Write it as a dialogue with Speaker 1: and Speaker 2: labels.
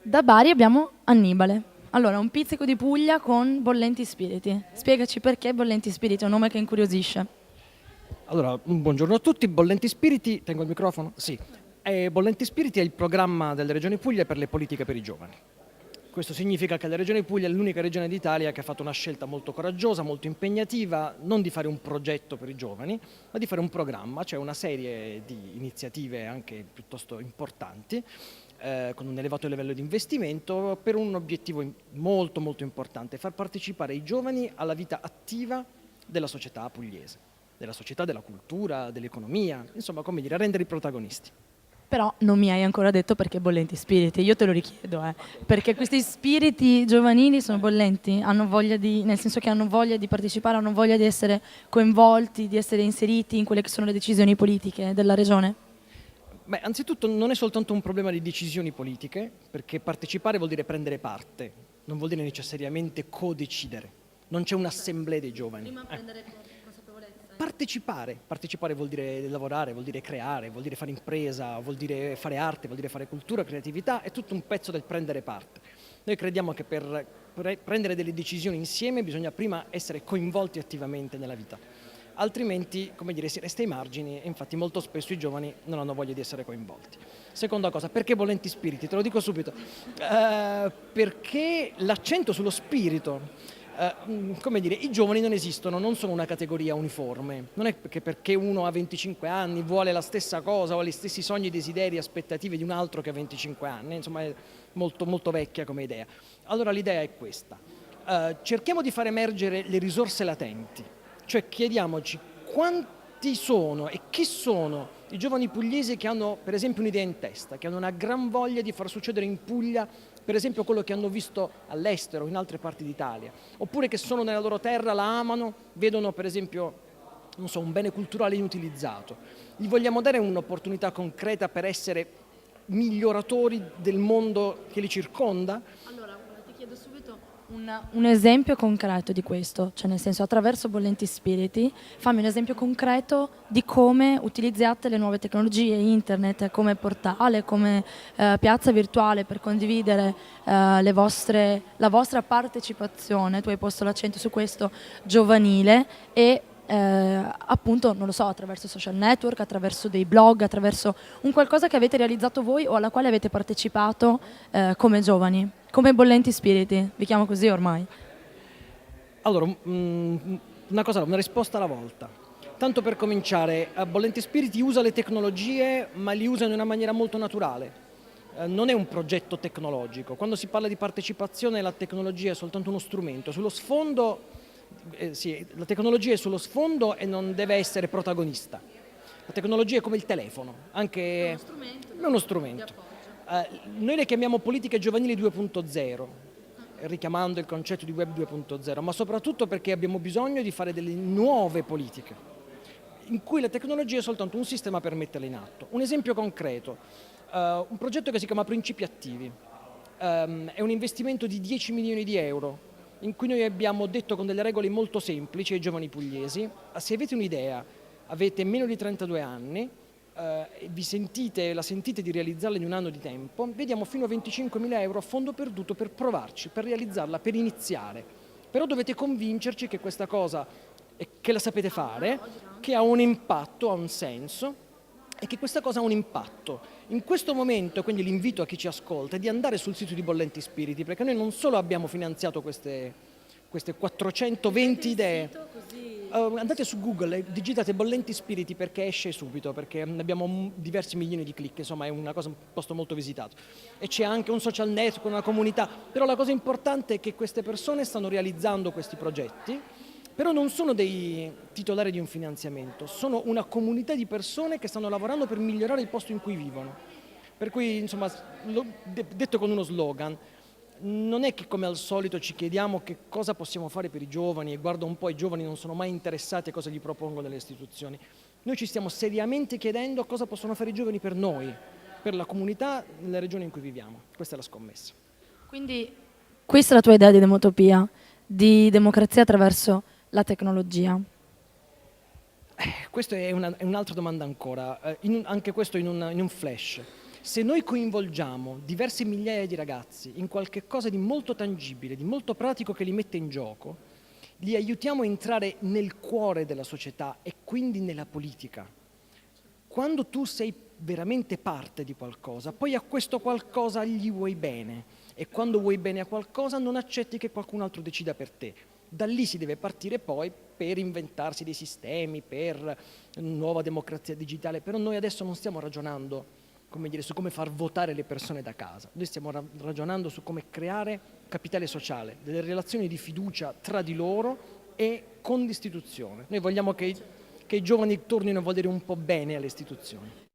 Speaker 1: Da Bari abbiamo Annibale. Allora, un pizzico di Puglia con Bollenti Spiriti. Spiegaci perché Bollenti Spiriti, è un nome che incuriosisce.
Speaker 2: Allora, buongiorno a tutti. Bollenti Spiriti, tengo il microfono? Sì. Bollenti Spiriti è il programma della Regione Puglia per le politiche per i giovani. Questo significa che la Regione Puglia è l'unica regione d'Italia che ha fatto una scelta molto coraggiosa, molto impegnativa, non di fare un progetto per i giovani, ma di fare un programma, cioè una serie di iniziative anche piuttosto importanti, con un elevato livello di investimento, per un obiettivo molto molto importante: far partecipare i giovani alla vita attiva della società pugliese, della società, della cultura, dell'economia, insomma, come dire, rendere i protagonisti.
Speaker 1: Però non mi hai ancora detto perché Bollenti Spiriti. Io te lo richiedo, perché questi spiriti giovanili sono bollenti, hanno voglia di, nel senso che hanno voglia di partecipare, hanno voglia di essere coinvolti, di essere inseriti in quelle che sono le decisioni politiche della regione.
Speaker 2: Beh, anzitutto non è soltanto un problema di decisioni politiche, perché partecipare vuol dire prendere parte, non vuol dire necessariamente co-decidere. Non c'è un'assemblea dei giovani. Partecipare vuol dire lavorare, vuol dire creare, vuol dire fare impresa, vuol dire fare arte, vuol dire fare cultura, creatività, è tutto un pezzo del prendere parte. Noi crediamo che per prendere delle decisioni insieme bisogna prima essere coinvolti attivamente nella vita, altrimenti, come dire, si resta ai margini e infatti molto spesso i giovani non hanno voglia di essere coinvolti. Seconda cosa, perché Bollenti Spiriti? Te lo dico subito. Perché l'accento sullo spirito. Come dire, i giovani non esistono, non sono una categoria uniforme, non è che perché uno ha 25 anni vuole la stessa cosa o ha gli stessi sogni, desideri, aspettative di un altro che ha 25 anni, insomma è molto, molto vecchia come idea. Allora l'idea è questa: cerchiamo di far emergere le risorse latenti, cioè chiediamoci quanti sono e chi sono i giovani pugliesi che hanno per esempio un'idea in testa, che hanno una gran voglia di far succedere in Puglia per esempio quello che hanno visto all'estero, in altre parti d'Italia, oppure che sono nella loro terra, la amano, vedono per esempio, non so, un bene culturale inutilizzato. Gli vogliamo dare un'opportunità concreta per essere miglioratori del mondo che li circonda?
Speaker 1: Allora, ti chiedo subito un esempio concreto di questo, cioè nel senso attraverso Bollenti Spiriti, fammi un esempio concreto di come utilizzate le nuove tecnologie, internet come portale, come piazza virtuale per condividere la vostra partecipazione, tu hai posto l'accento su questo, giovanile e appunto, non lo so, attraverso social network, attraverso dei blog, attraverso un qualcosa che avete realizzato voi o alla quale avete partecipato come giovani, come Bollenti Spiriti, vi chiamo così ormai.
Speaker 2: Allora, una risposta alla volta. Tanto per cominciare, Bollenti Spiriti usa le tecnologie, ma li usa in una maniera molto naturale. Non è un progetto tecnologico. Quando si parla di partecipazione, la tecnologia è soltanto uno strumento. Sullo sfondo, sì, la tecnologia è sullo sfondo e non deve essere protagonista. La tecnologia è come il telefono, anche è uno strumento. Noi le chiamiamo politiche giovanili 2.0, richiamando il concetto di Web 2.0, ma soprattutto perché abbiamo bisogno di fare delle nuove politiche in cui la tecnologia è soltanto un sistema per metterla in atto. Un esempio concreto, un progetto che si chiama Principi Attivi, è un investimento di 10 milioni di euro in cui noi abbiamo detto con delle regole molto semplici ai giovani pugliesi: se avete un'idea, avete meno di 32 anni, la sentite di realizzarla in un anno di tempo, vediamo fino a 25.000 euro a fondo perduto per provarci, per realizzarla, per iniziare. Però dovete convincerci che questa cosa, che la sapete fare, che ha un impatto, ha un senso e che questa cosa ha un impatto. In questo momento, quindi l'invito a chi ci ascolta è di andare sul sito di Bollenti Spiriti, perché noi non solo abbiamo finanziato queste 420 idee. Andate su Google e digitate Bollenti Spiriti perché esce subito, perché abbiamo diversi milioni di click, insomma è una cosa, un posto molto visitato. E c'è anche un social network, una comunità, però la cosa importante è che queste persone stanno realizzando questi progetti, però non sono dei titolari di un finanziamento, sono una comunità di persone che stanno lavorando per migliorare il posto in cui vivono. Per cui, insomma, detto con uno slogan, non è che come al solito ci chiediamo che cosa possiamo fare per i giovani e guarda un po' i giovani non sono mai interessati a cosa gli propongono le istituzioni. Noi ci stiamo seriamente chiedendo cosa possono fare i giovani per noi, per la comunità nella regione in cui viviamo. Questa è la scommessa.
Speaker 1: Quindi questa è la tua idea di demotopia, di democrazia attraverso la tecnologia.
Speaker 2: Questa è un'altra domanda ancora, anche questo in un flash. Se noi coinvolgiamo diverse migliaia di ragazzi in qualche cosa di molto tangibile, di molto pratico che li mette in gioco, li aiutiamo a entrare nel cuore della società e quindi nella politica. Quando tu sei veramente parte di qualcosa, poi a questo qualcosa gli vuoi bene e quando vuoi bene a qualcosa non accetti che qualcun altro decida per te. Da lì si deve partire poi per inventarsi dei sistemi, per nuova democrazia digitale, però noi adesso non stiamo ragionando, come dire, su come far votare le persone da casa, noi stiamo ragionando su come creare capitale sociale, delle relazioni di fiducia tra di loro e con l'istituzione. Noi vogliamo che i giovani tornino a volere un po' bene alle istituzioni.